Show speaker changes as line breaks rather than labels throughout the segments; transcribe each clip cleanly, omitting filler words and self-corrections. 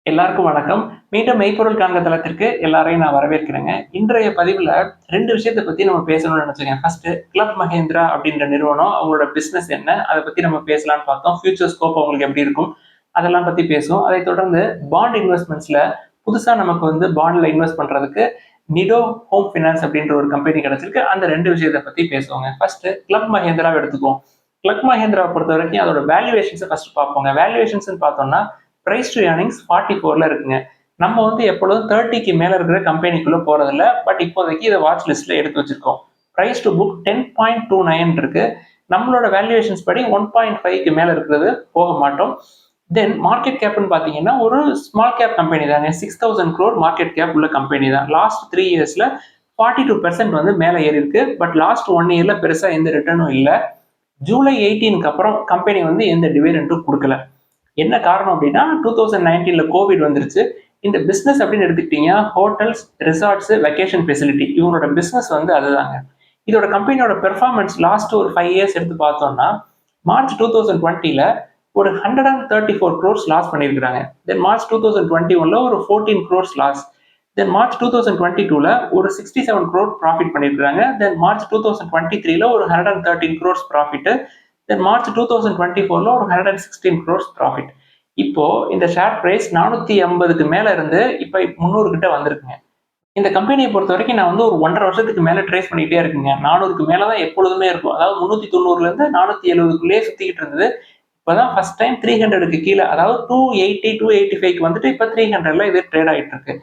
எல்லாருக்கும் வணக்கம். மீண்டும் மெய்ப்பொருள் காண்க தளத்திற்கு எல்லாரையும் நான் வரவேற்கிறேங்க. இன்றைய பதிவுல 2 விஷயத்த பத்தி நம்ம பேசணும்னு நெனச்சேங்க. ஃபர்ஸ்ட்டு கிளப் மஹேந்திரா அப்படின்ற நிறுவனம், அவங்களோட பிசினஸ் என்ன? அத பத்தி நம்ம பேசலாம்னு பார்த்தோம். ஃபியூச்சர் ஸ்கோப் அவங்களுக்கு எப்படி இருக்கும்? அதெல்லாம் பத்தி பேசுவோம். அதைத் தொடர்ந்து பாண்ட் இன்வெஸ்ட்மென்ட்ஸ்ல புதுசா நமக்கு பாண்ட்ல இன்வெஸ்ட் பண்றதுக்கு நிடோ ஹோம் ஃபைனான்ஸ் அப்படின்ற ஒரு கம்பெனி கிடைச்சிருக்கு. அந்த 2 விஷயத்த பத்தி பேசுவோங்க. ஃபர்ஸ்ட்டு கிளப் மஹேந்திராவ எடுத்துக்குவோம். கிளப் மஹேந்திராவ பொறுத்தவரைக்கும் அதோட வேல்யூவேஷன்ஸ ஃபர்ஸ்ட் பார்ப்போங்க. வேல்யூவேஷன்ஸ்ன்னு பார்த்தோம்னா பிரைஸ் டு ஏர்னிங்ஸ் 44ல இருக்குங்க. நம்ம எப்பொழுதும் 30க்கு மேல இருக்கிற கம்பெனிக்குள்ள போறதில்ல. பட் இப்போதைக்கு இத வாட்ச் லிஸ்ட்ல எடுத்து வச்சிருக்கோம். பிரைஸ் டு புக் 10.29 இருக்கு. நம்மளோட வேல்யூவேஷன்ஸ் படி 1.5க்கு மேல இருக்கிறது போக மாட்டோம். தென் மார்க்கெட் கேப்னு பார்த்தீங்கன்னா, ஒரு ஸ்மால் கேப் கம்பெனி தாங்க. 6000 crore மார்க்கெட் கேப் உள்ள கம்பெனி தான். லாஸ்ட் 3 இயர்ஸ்ல 42% மேல ஏறிருக்கு. பட் லாஸ்ட் 1 இயர்ல பெருசா எந்த ரிட்டர்னும் இல்ல. ஜூலை 18க்கு அப்புறம் கம்பெனி எந்த டிவிடெண்டும் குடுக்கல. என்ன காரணம் அப்படின்னா 2019ல கோவிட் வந்துருச்சு. இந்த பிசினஸ் அப்படின்னு எடுத்துக்கிட்டீங்க ஹோட்டல்ஸ், ரிசார்ட்ஸ், வெக்கேஷன் ஃபெசிலிட்டி இவங்களோட பிசினஸ் அதுதாங்க. இதோட கம்பெனியோட பெர்ஃபார்மன்ஸ் லாஸ்ட் ஒரு 5 இயர்ஸ் எடுத்து பார்த்தோம்னா மார்ச் 2020ல ஒரு 134 crores லாஸ் பண்ணியிருக்காங்க. தென் மார்ச் 2021ல ஒரு 14 crores லாஸ். தென் மார்ச் 2022ல ஒரு 67 crore ப்ராஃபிட் பண்ணியிருக்காங்க. தென் மார்ச் 2023ல ஒரு 113 crores ப்ராஃபிட். தென் மார்ச் 2024ல ஒரு 116 crores ப்ராஃபிட். இப்போ இந்த ஷேர் பிரைஸ் 480க்கு மேல இருந்து இப்ப 300 கிட்ட வந்திருக்குங்க. இந்த கம்பெனியை பொறுத்த வரைக்கும் நான் ஒரு 1.5 வருஷத்துக்கு மேல ட்ரேஸ் பண்ணிட்டே இருக்குங்க. 400க்கு மேல தான் எப்பொழுதுமே இருக்கும். அதாவது 390ல இருந்து 470க்குள்ளேயே சுத்திக்கிட்டு இருந்தது. இப்பதான் ஃபர்ஸ்ட் டைம் 300க்கு கீழ அதாவது 280, 285க்கு இப்ப 300ல இது ட்ரேட் ஆயிட்டு இருக்கு.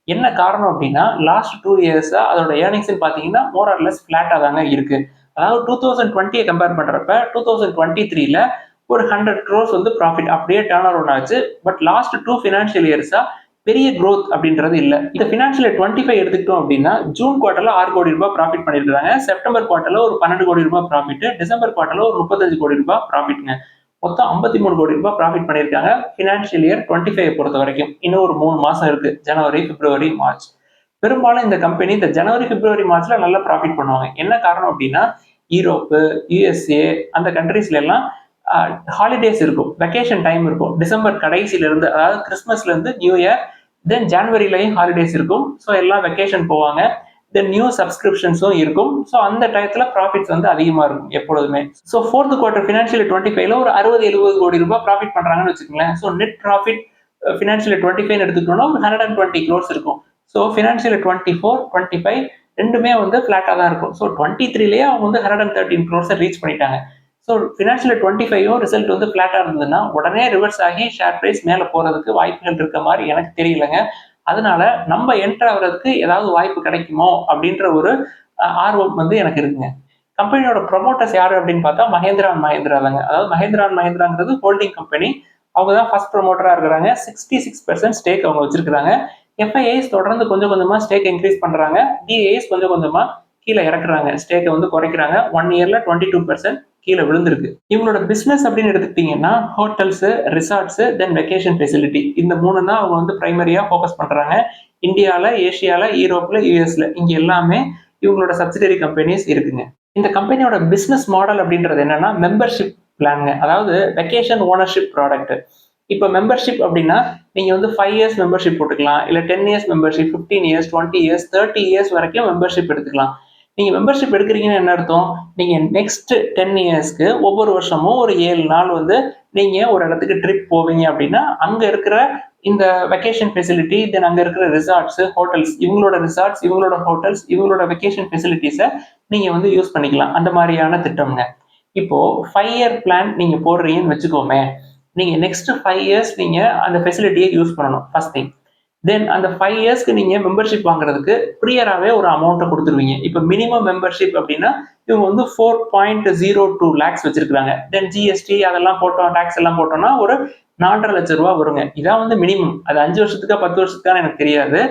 என்ன காரணம் அப்படின்னா லாஸ்ட் 2 இயர்ஸா அதோட ஏர்னிங்ஸ் பாத்தீங்கன்னா மோர் ஆர் லெஸ் பிளாட்டா தாங்க இருக்கு. அதாவது 2020 கம்பேர் பண்றப்ப 2023ல ஒரு 100 crores ப்ராஃபிட் அப்படியே டர்ன் அரவுண்ட் ஆச்சு. பட் லாஸ்ட் 2 ஃபினான்ஷியல் இயர்ஸா பெரிய growth அப்படின்றது இல்ல. இந்த ஃபினான்ஷியல் 25 எடுத்துக்கிட்டோம் அப்படின்னா ஜூன் குவார்ட்டர்ல 6 கோடி ரூபாய் ப்ராஃபிட் பண்ணிருக்காங்க. செப்டம்பர் குவார்ட்டர்ல ஒரு 12 கோடி ரூபாய் ப்ராஃபிட், டிசம்பர் குவார்ட்டர்ல ஒரு 35 கோடி ரூபாய் ப்ராஃபிட்ங்க. மொத்தம் 53 கோடி ரூபாய் ப்ராஃபிட் பண்ணிருக்காங்க ஃபினான்ஷியல் இயர் 25 பொறுத்த வரைக்கும். இன்னும் ஒரு 3 மாசம் இருக்கு. ஜனவரி, பிப்ரவரி, மார்ச். பெரும்பாலும் இந்த கம்பெனி இந்த ஜனவரி, பிப்ரவரி, மார்ச்ல நல்ல ப்ராஃபிட் பண்ணுவாங்க. என்ன காரணம் அப்படின்னா யூரோப்பு, யுஎஸ்ஏ அந்த கண்ட்ரீஸ்ல எல்லாம் ஹாலிடேஸ் இருக்கும், வெக்கேஷன் டைம் இருக்கும். டிசம்பர் கடைசியில இருந்து அதாவது கிறிஸ்மஸ்ல இருந்து நியூ இயர், தென் ஜனவரிலையும் ஹாலிடேஸ் இருக்கும். ஸோ எல்லாம் வெக்கேஷன் போவாங்க. தென் நியூ சப்ஸ்கிரிப்ஷன்ஸும் இருக்கும். ஸோ அந்த டயத்துல ப்ராஃபிட்ஸ் அதிகமா இருக்கும் எப்பொழுதுமே. ஸோ ஃபோர்த் குவார்டர் ஃபினான்ஷியல் 25ல ஒரு 60-70 கோடி ரூபாய் ப்ராஃபிட் பண்றாங்கன்னு வச்சுக்கோங்களேன். ஸோ நெட் ப்ராஃபிட் ஃபினான்ஷியல் 25 எடுத்துக்கிட்டோம்னா ஒரு 120 crores இருக்கும். ஸோ ஃபினான்ஷியல் 24, 25 ரெண்டுமே ஃபிளாட்டா தான் இருக்கும். ஸோ 23லயே அவங்க 113 crores ரீச் பண்ணிட்டாங்க. ஸோ ஃபினான்ஷியல் 25ம் ரிசல்ட் ஃபிளாட்டா இருந்ததுன்னா உடனே ரிவர்ஸ் ஆகி ஷேர் பிரைஸ் மேல போறதுக்கு வாய்ப்புகள் இருக்க மாதிரி எனக்கு தெரியலங்க. அதனால நம்ம என்டர் ஆகுறதுக்கு ஏதாவது வாய்ப்பு கிடைக்குமோ அப்படின்ற ஒரு ஆர்வம் எனக்கு இருக்குங்க. கம்பெனியோட ப்ரொமோட்டர்ஸ் யாரு அப்படின்னு பார்த்தா மஹேந்திரா அண்ட் மஹேந்திரா தாங்க. அதாவது மஹேந்திரா அண்ட் மஹேந்திராங்கிறது ஹோல்டிங் கம்பெனி. அவங்க தான் ஃபர்ஸ்ட் ப்ரொமோட்டரா இருக்கிறாங்க. 66% ஸ்டேக் அவங்க வச்சிருக்காங்க. எஃப்ஐஐஸ் தொடர்ந்து கொஞ்சம் கொஞ்சமா ஸ்டேக் இன்க்ரீஸ் பண்றாங்க. டிஐஎஸ் கொஞ்சம் கொஞ்சமா கீழே இறக்குறாங்க. ஸ்டேக்கை குறைக்கிறாங்க. 1 இயர்ல 22% கீழே விழுந்திருக்கு. இவங்களோட பிசினஸ் அப்படின்னு எடுத்துக்கிட்டீங்கன்னா ஹோட்டல்ஸ், ரிசார்ட்ஸ், தென் வெக்கேஷன் ஃபெசிலிட்டி இந்த 3 தான் அவங்க பிரைமரியா ஃபோக்கஸ் பண்றாங்க. இந்தியால, ஏசியால, யூரோப்ல, யூஎஸ்ல இங்க எல்லாமே இவங்களோட சப்சிடரி கம்பெனிஸ் இருக்குங்க. இந்த கம்பெனியோட பிசினஸ் மாடல் அப்படின்றது என்னன்னா மெம்பர்ஷிப் பிளான்ங்க. அதாவது வெக்கேஷன் ஓனர்ஷிப் ப்ராடக்ட். இப்போ மெம்பர்ஷிப் அப்படின்னா நீங்க 5 இயர்ஸ் மெம்பர்ஷிப் போட்டுக்கலாம், இல்ல 10 years membership, 15 years, 20 years, 30 years வரைக்கும் மெம்பர்ஷிப் எடுத்துக்கலாம். நீங்க மெம்பர்ஷிப் எடுக்கிறீங்கன்னு என்ன அர்த்தம்? நீங்க நெக்ஸ்ட் 10 இயர்ஸ்க்கு ஒவ்வொரு வருஷமும் ஒரு 7 நாள் நீங்க ஒரு இடத்துக்கு ட்ரிப் போவீங்க அப்படின்னா அங்க இருக்கிற இந்த வெக்கேஷன் ஃபெசிலிட்டி, தென் அங்க இருக்கிற ரிசார்ட்ஸ், ஹோட்டல்ஸ், இவங்களோட ரிசார்ட்ஸ், இவங்களோட ஹோட்டல்ஸ், இவங்களோட வெக்கேஷன் ஃபெசிலிட்டிஸை நீங்க யூஸ் பண்ணிக்கலாம். அந்த மாதிரியான திட்டம்ங்க. இப்போ 5 இயர் பிளான் நீங்க போடுறீங்கன்னு வச்சுக்கோமே, நீங்க நெக்ஸ்ட் 5 இயர்ஸ் நீங்க அந்த ஃபெசிலிட்டியை யூஸ் பண்ணணும் ஃபர்ஸ்ட் திங். தென் அந்த 5 இயர்ஸ்க்கு நீங்க மெம்பர்ஷிப் வாங்குறதுக்கு ப்ரியராகவே ஒரு அமௌண்ட்டை கொடுத்துருவீங்க. இப்போ மினிமம் மெம்பர்ஷிப் அப்படின்னா இவங்க 4.02 lakhs வச்சிருக்காங்க. தென் ஜிஎஸ்டி அதெல்லாம் போட்டோம், டாக்ஸ் எல்லாம் போட்டோம்னா ஒரு 4.5 லட்சம் ரூபாய் வருங்க. இதான் மினிமம். அது 5 வருஷத்துக்கா 10 வருஷத்துக்கான எனக்கு தெரியாது.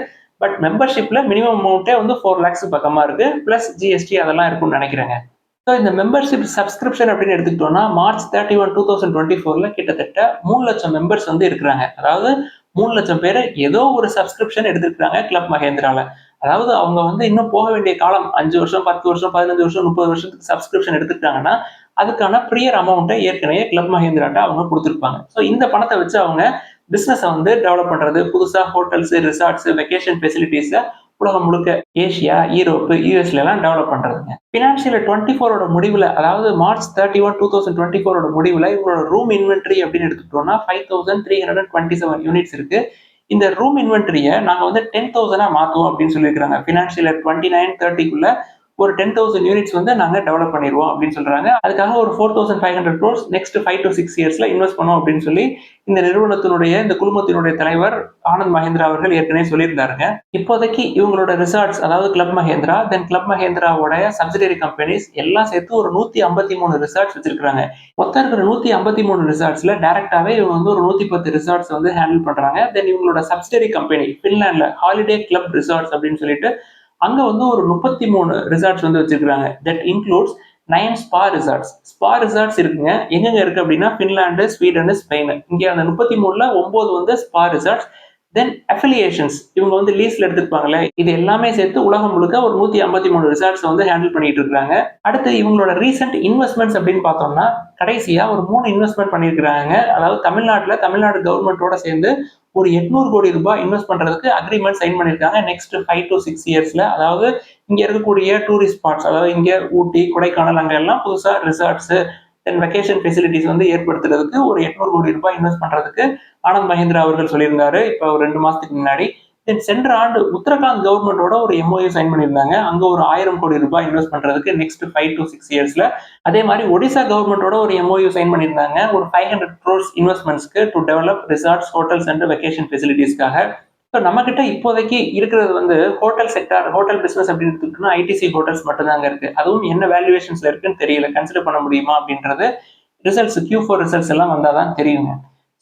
பட் மெம்பர்ஷிப்ல மினிமம் அமௌண்ட்டே 4 lakhs பக்கமா இருக்கு. பிளஸ் ஜிஎஸ்டி அதெல்லாம் இருக்கும்னு நினைக்கிறேங்க. ஸோ இந்த மெம்பர்ஷிப் சப்ஸ்கிரிப்ஷன் அப்படின்னு எடுத்துக்கிட்டோம்னா மார்ச் 31, 2024ல கிட்டத்தட்ட 3 லட்சம் மெம்பர்ஸ் இருக்கிறாங்க. அதாவது 3 லட்சம் பேர் ஏதோ ஒரு சப்ஸ்கிரிப்ஷன் எடுத்துருக்காங்க கிளப் மஹேந்திரால. அதாவது அவங்க இன்னும் போக வேண்டிய காலம் 5 வருஷம், 10 வருஷம், 15 வருஷம், 30 வருஷத்துக்கு சப்ஸ்கிரிப்ஷன் எடுத்துக்கிட்டாங்கன்னா அதுக்கான ப்ரியர் அமௌண்ட்டை ஏற்கனவே கிளப் மஹேந்திராட்ட அவங்க கொடுத்துருப்பாங்க. ஸோ இந்த பணத்தை வச்சு அவங்க பிசினஸை வந்து டெவலப் பண்றது, புதுசா ஹோட்டல்ஸ், ரிசார்ட்ஸ், வெக்கேஷன் ஃபெசிலிட்டிஸ உலகம் முழுக்க ஏசியா, யூரோப்பு, யூஎஸ்ல எல்லாம் டெவலப் பண்றதுங்க. பினான்சியல் 24 முடிவுல, அதாவது மார்ச் 31, 2024 முடிவுல இவங்களோட ரூம் இன்வென்டரி அப்படின்னு எடுத்துக்கிட்டோம்னா 5327 யூனிட்ஸ் இருக்கு. இந்த ரூம் இன்வென்டரிய நாங்க வந்து 10,000 மாத்துவோம் அப்படின்னு சொல்லியிருக்காங்க. பினான்சியல் 29, 30க்குள்ள ஒரு 10,000 யூனிட்ஸ் வந்து நாங்க டெவலப் பண்ணிடுவோம் அப்படின்னு சொல்றாங்க. அதுக்காக ஒரு 4,500 crores நெக்ஸ்ட் 5 to 6 இயர்ஸ்ல இன்வெஸ்ட் பண்ணுவோம் அப்படின்னு சொல்லி இந்த நிறுவனத்தினுடைய இந்த குழுமத்தினுடைய தலைவர் ஆனந்த் மஹேந்திரா அவர்கள் ஏற்கனவே சொல்லியிருந்தாருங்க. இப்போதைக்கு இவங்களோட ரிசார்ட்ஸ், அதாவது கிளப் மஹேந்திரா, தென் கிளப் மஹேந்திராவோட சப்சிடரி கம்பெனிஸ் எல்லாம் சேர்த்து ஒரு 153 ரிசார்ட்ஸ் வச்சிருக்காங்க. மொத்தம் இருக்கிற 153 ரிசார்ட்ஸ்ல டைரக்டாவே இவங்க வந்து ஒரு 110 ரிசார்ட்ஸ் வந்து ஹேண்டில் பண்றாங்க. தென் இவங்களோட சப்சிடரி கம்பெனி பின்லாண்ட்ல ஹாலிடே கிளப் ரிசார்ட்ஸ் அப்படின்னு சொல்லிட்டு அங்க வந்து ஒரு 33 ரிசார்ட்ஸ் வந்து வச்சிருக்காங்க. That includes 9 spa resorts. Spa resorts இருக்குங்க. எங்கெங்க இருக்கு அப்படின்னா பின்லாந்து, ஸ்வீடன், ஸ்பெயின். இங்க அந்த 33ல 9 வந்து ஸ்பா ரிசார்ட்ஸ். தென் அஃபிலியேஷன்ஸ், இவங்க வந்து லீஸ்ல எடுத்துப்பாங்கல்ல, இது எல்லாமே சேர்த்து உலகம் முழுக்க ஒரு 153 ரிசார்ட்ஸ் வந்து ஹேண்டில் பண்ணிட்டு இருக்காங்க. அடுத்து இவங்களோட ரீசெண்ட் இன்வெஸ்ட்மெண்ட்ஸ் அப்படின்னு பார்த்தோம்னா கடைசியா ஒரு 3 இன்வெஸ்ட்மெண்ட் பண்ணியிருக்காங்க. அதாவது தமிழ்நாடு கவர்மெண்டோட சேர்ந்து ஒரு 800 கோடி ரூபாய் இன்வெஸ்ட் பண்றதுக்கு அக்ரிமெண்ட் சைன் பண்ணியிருக்காங்க நெக்ஸ்ட் 5 to 6 இயர்ஸ்ல. அதாவது இங்க இருக்கக்கூடிய டூரிஸ்ட் ஸ்பாட்ஸ், அதாவது இங்க ஊட்டி, கொடைக்கானல் அங்க எல்லாம் புதுசா ரிசார்ட்ஸ் தென் வெக்கேஷன் ஃபெசிலிட்டிஸ் வந்து ஏற்படுத்துறதுக்கு ஒரு 800 கோடி ரூபாய் இன்வெஸ்ட் பண்றதுக்கு ஆனந்த் மஹேந்திரா அவர்கள் சொல்லியிருந்தாரு இப்போ ஒரு 2 மாசத்துக்கு முன்னாடி. தென் சென்ற ஆண்டு உத்தரகாண்ட் கவர்மெண்டோட ஒரு எம்ஓயு சைன் பண்ணியிருந்தாங்க. அங்க ஒரு 1000 கோடி ரூபாய் இன்வெஸ்ட் பண்றதுக்கு நெக்ஸ்ட் 5 to 6 இயர்ஸ்ல. அதே மாதிரி ஒடிசா கவர்மெண்டோட ஒரு எம்ஓயு சைன் பண்ணியிருந்தாங்க ஒரு 500 crores இன்வெஸ்ட்மெண்ட்ஸ்க்கு to develop resorts, hotels and vacation ஃபெசிலிட்டிஸ்க்காக. ஸோ நம்ம கிட்ட இப்போதைக்கு இருக்கிறது வந்து ஹோட்டல் செக்டார், ஹோட்டல் பிசினஸ் அப்படின்னு எடுத்துக்கிட்டோம்னா ஐடிசி ஹோட்டல்ஸ் மட்டும்தாங்க இருக்கு. அதுவும் என்ன வேல்யூவேஷன்ஸ்ல இருக்குன்னு தெரியல, கன்சிடர் பண்ண முடியுமா அப்படின்றது ரிசல்ட்ஸ் Q4 ரிசல்ட்ஸ் எல்லாம் வந்தாதான் தெரியுங்க.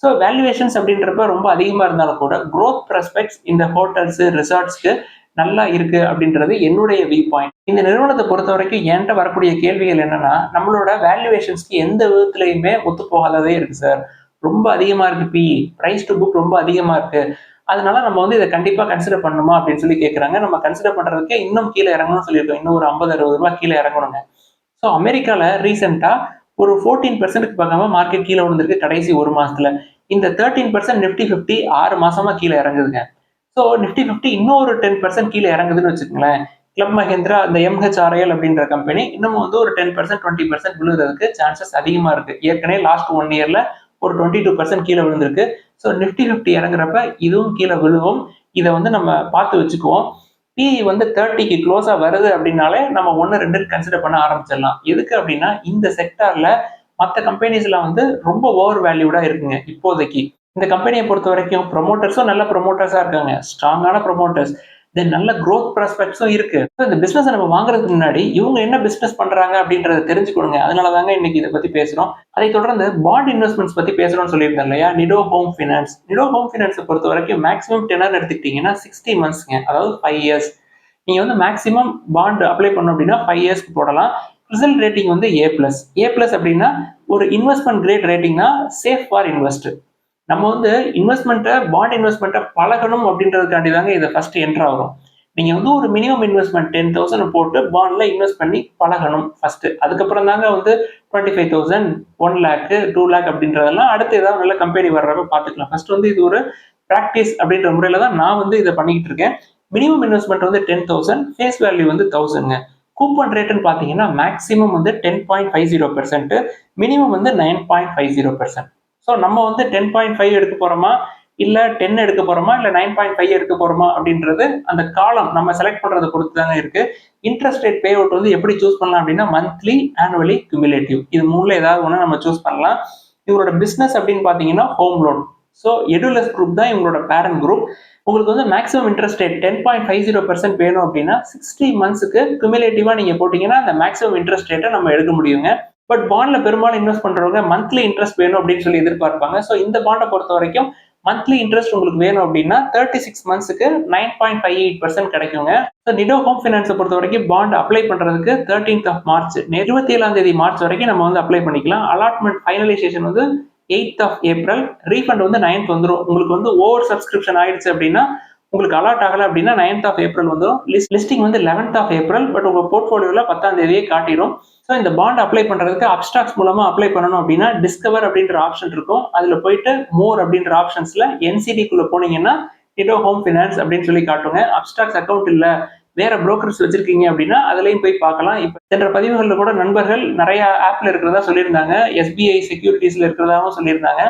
ஸோ வேல்யூவேஷன்ஸ் அப்படின்றப்ப ரொம்ப அதிகமா இருந்தாலும் கூட க்ரோத் ப்ராஸ்பெக்ட்ஸ் இந்த ஹோட்டல்ஸ், ரிசார்ட்ஸ்க்கு நல்லா இருக்கு அப்படின்றது என்னுடைய வியூ பாயிண்ட். இந்த நிறுவனத்தை பொறுத்த வரைக்கும் என்கிட்ட வரக்கூடிய கேள்விகள் என்னன்னா, நம்மளோட வேல்யூவேஷன்ஸ்க்கு எந்த விதத்திலையுமே ஒத்து போகாததே இருக்கு சார். ரொம்ப அதிகமா இருக்கு பிஇ, பிரைஸ் டு புக் ரொம்ப அதிகமா இருக்கு. அதனால நம்ம வந்து இதை கண்டிப்பா கன்சிடர் பண்ணணுமா அப்படின்னு சொல்லி கேட்கறாங்க. நம்ம கன்சிடர் பண்றதுக்கு இன்னும் கீழே இறங்கணும்னு சொல்லியிருக்கோம். இன்னும் ஒரு 50-60 ரூபாய் கீழே இறங்கணுங்க. ஸோ அமெரிக்கால ரீசெண்டா ஒரு 14% பக்கமா மார்க்கெட் கீழே விழுந்திருக்கு கடைசி ஒரு மாசத்துல. இந்த 13% நிப்டி 50 6 மாசமா கீழே இறங்குதுங்க. ஸோ நிப்டி 50 இன்னும் ஒரு 10% கீழே இறங்குதுன்னு வச்சுக்கோங்களேன். கிளப் மஹேந்திரா அந்த MHRIL அப்படின்ற கம்பெனி இன்னும் வந்து ஒரு 10% 20% விழுகிறதுக்கு சான்சஸ் அதிகமா இருக்கு. ஏற்கனவே லாஸ்ட் 1 இயர்ல ஒரு 22% கீழே விழுந்திருக்கு. ஸோ நிப்டி 50 இறங்குறப்ப இதுவும் கீழே விழுவும். இதை வந்து நம்ம பார்த்து வச்சுக்குவோம். பிஇ வந்து 30க்கு க்ளோஸா வருது அப்படின்னாலே நம்ம 1, 2 கன்சிடர் பண்ண ஆரம்பிச்சிடலாம். எதுக்கு அப்படின்னா இந்த செக்டார்ல மற்ற கம்பெனிஸ்ல வந்து ரொம்ப ஓவர் வேல்யூடா இருக்குங்க இப்போதைக்கு. இந்த கம்பெனியை பொறுத்த வரைக்கும் ப்ரொமோட்டர்ஸும் நல்ல ப்ரொமோட்டர்ஸா இருக்காங்க, ஸ்ட்ராங்கான ப்ரொமோட்டர்ஸ். தென் நல்ல க்ரோத் ப்ராஸ்பெக்ட்ஸும் இருக்கு. இந்த பிசினஸ் நம்ம வாங்குறதுக்கு முன்னாடி இவங்க என்ன பிசினஸ் பண்றாங்க அப்படின்றத தெரிஞ்சுக்கணுங்க. அதனாலதாங்க இன்னைக்கு இதை பத்தி பேசுறோம். அதை தொடர்ந்து பாண்ட் இன்வெஸ்ட்மெண்ட்ஸ் பத்தி பேசுறோம்னு சொல்லியிருந்தேன் இல்லையா, நிடோ ஹோம் ஃபினான்ஸ். நிடோ ஹோம் ஃபினான்ஸை பொறுத்த வரைக்கும் மேக்ஸிமம் டெனர் எடுத்துக்கிட்டீங்கன்னா 60 monthsங்க, அதாவது 5 years. நீங்க வந்து மேக்ஸிமம் பாண்ட் அப்ளை பண்ணணும் அப்படின்னா 5 yearsக்கு போடலாம். ரிசல்ட் ரேட்டிங் வந்து A+. A+ அப்படின்னா ஒரு இன்வெஸ்ட்மெண்ட் கிரேட் ரேட்டிங்னா சேஃப் ஃபார் இன்வெஸ்ட். நம்ம வந்து இன்வெஸ்ட்மெண்ட்டை, பாண்ட் இன்வெஸ்ட்மெண்ட்டை பழகணும் அப்படின்றதுக்காண்டி தாங்க இதை ஃபர்ஸ்ட் என்டர் ஆகும். நீங்க வந்து ஒரு மினிமம் இன்வெஸ்ட்மெண்ட் 10,000 போட்டு பாண்ட்ல இன்வெஸ்ட் பண்ணி பழகணும் ஃபர்ஸ்ட். அதுக்கப்புறம் தாங்க வந்து 25,000, 1 lakh, 2 lakh அப்படின்றதெல்லாம் அடுத்து ஏதாவது நல்ல கம்பெனி வர்றப்ப பார்த்துக்கலாம். ஃபர்ஸ்ட் வந்து இது ஒரு ப்ராக்டிஸ் அப்படின்ற முறையில தான் நான் வந்து இதை பண்ணிக்கிட்டு இருக்கேன். மினிமம் இன்வெஸ்ட்மெண்ட் வந்து 10,000, ஃபேஸ் வேல்யூ வந்து 1000ங்க. கூப்பன் ரேட்னு பார்த்தீங்கன்னா மேக்ஸிமம் வந்து 10.50%, மினிமம் வந்து 9.50%. ஸோ நம்ம வந்து 10.5 எடுக்க போறோமா, இல்ல 10 எடுக்க போறோமா, இல்ல 9.5 எடுக்க போறோமா அப்படின்றது அந்த காலம் நம்ம செலக்ட் பண்றதை பொறுத்து தாங்க இருக்கு. இன்ட்ரெஸ்ட் ரேட் பே அவுட் வந்து எப்படி சூஸ் பண்ணலாம் அப்படின்னா மந்த்லி, ஆனுவலி, குமுலேட்டிவ், இது மூணுல ஏதாவது ஒன்று நம்ம சூஸ் பண்ணலாம். இவங்களோட பிசினஸ் அப்படின்னு பார்த்தீங்கன்னா ஹோம் லோன். ஸோ எடுலஸ் குரூப் தான் இவங்களோட பேரண்ட் குரூப். உங்களுக்கு வந்து மேக்ஸிமம் இன்ட்ரெஸ்ட் ரேட் 10.50% வேணும் அப்படின்னா 60 monthsக்கு குமுலேட்டிவா நீங்க போட்டீங்கன்னா அந்த மேக்ஸிமம் இன்ட்ரெஸ்ட் ரேட்டை நம்ம எடுக்க முடியுங்க. பட் பாண்ட்ல பெரும்பாலும் இன்வெஸ்ட் பண்றவங்க மந்த்லி இன்ட்ரெஸ்ட் வேணும் அப்படின்னு சொல்லி எதிர்பார்ப்பாங்க. ஸோ இந்த பாண்டை பொறுத்த வரைக்கும் மந்த்லி இன்ட்ரெஸ்ட் உங்களுக்கு வேணும் அப்படின்னா 36 monthsக்கு 9.58% கிடைக்குங்க. ஸோ நிடோ ஹோம் ஃபினான்ஸை பொறுத்த வரைக்கும் பாண்ட் அப்ளை பண்றதுக்கு 13th of March, 27 மார்ச் வரைக்கும் நம்ம வந்து அப்ளை பண்ணிக்கலாம். அலாட்மெண்ட் ஃபைனலைசேஷன் வந்து 8th of April, ரீஃபண்ட் வந்து 9th வந்துடும். உங்களுக்கு வந்து ஓவர் சப்ஸ்கிரிப்ஷன் ஆயிடுச்சு அப்படின்னா உங்களுக்கு அலாட் ஆகல அப்படின்னா 9th ஆஃப் ஏப்ரல் வந்துடும். லிஸ்டிங் வந்து 11th ஆஃப் ஏப்ரல். பட் உங்க போர்ட்ஃபோலியோல 10ஆம் தேதியே காட்டிடும். ஸோ இந்த பாண்ட் அப்ளை பண்றதுக்கு அப்ஸ்ட்ராக்ஸ் மூலமா அப்ளை பண்ணணும் அப்படின்னா டிஸ்கவர் அப்படின்ற ஆப்ஷன் இருக்கும். அதுல போயிட்டு மோர் அப்படின்ற ஆப்ஷன்ஸ்ல என்சிடிக்குள்ள போனீங்கன்னா டிடோ ஹோம் ஃபினான்ஸ் அப்படின்னு சொல்லி காட்டுங்க. அப்ஸ்ட்ராக்ஸ் அக்கௌண்ட் இல்ல, வேற புரோக்கர்ஸ் வச்சிருக்கீங்க அப்படின்னா அதுலயும் போய் பார்க்கலாம். இப்ப சென்ற பதிவுகள்ல கூட நண்பர்கள் நிறைய ஆப்ல இருக்கிறதா சொல்லியிருந்தாங்க. எஸ்பிஐ செக்யூரிட்டிஸ்ல இருக்கிறதாவும் சொல்லியிருந்தாங்க.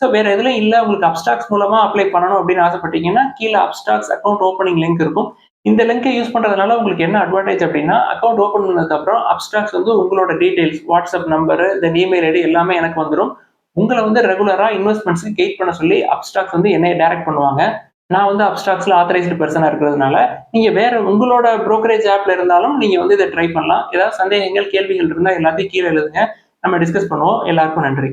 ஸோ வேற எதுலையும் இல்லை, உங்களுக்கு அப்ஸ்ட்ராக்ஸ் மூலமா அப்ளை பண்ணணும் அப்படின்னு ஆசைப்பட்டீங்கன்னா கீழே அப்ஸ்ட்ராக்ஸ் அக்கௌண்ட் ஓப்பனிங் லிங்க் இருக்கும். இந்த லிங்கை யூஸ் பண்றதுனால உங்களுக்கு என்ன அட்வான்டேஜ் அப்படின்னா, அக்கௌண்ட் ஓப்பன் பண்ணதுக்கு அப்புறம் அப்ஸ்ட்ராக்ஸ் வந்து உங்களோட டீடைல்ஸ், வாட்ஸ்அப் நம்பரு, தென் இமெயில் ஐடி எல்லாமே எனக்கு வந்துடும். உங்களை வந்து ரெகுலரா இன்வெஸ்ட்மெண்ட்ஸ்க்கு கைட் பண்ண சொல்லி அப்ஸ்ட்ராக்ஸ் வந்து என்னைய டைரக்ட் பண்ணுவாங்க. நான் வந்து அப்ஸ்ட்ராக்ஸ்ல ஆத்தரைஸ்டு பர்சனா இருக்கிறதுனால நீங்க வேற உங்களோட brokerage ஆப்ல இருந்தாலும் நீங்க வந்து இதை ட்ரை பண்ணலாம். ஏதாவது சந்தேகங்கள், கேள்விகள் இருந்தா எல்லாத்தையும் கீழே எழுதுங்க. நம்ம டிஸ்கஸ் பண்ணுவோம். எல்லாருக்கும் நன்றி.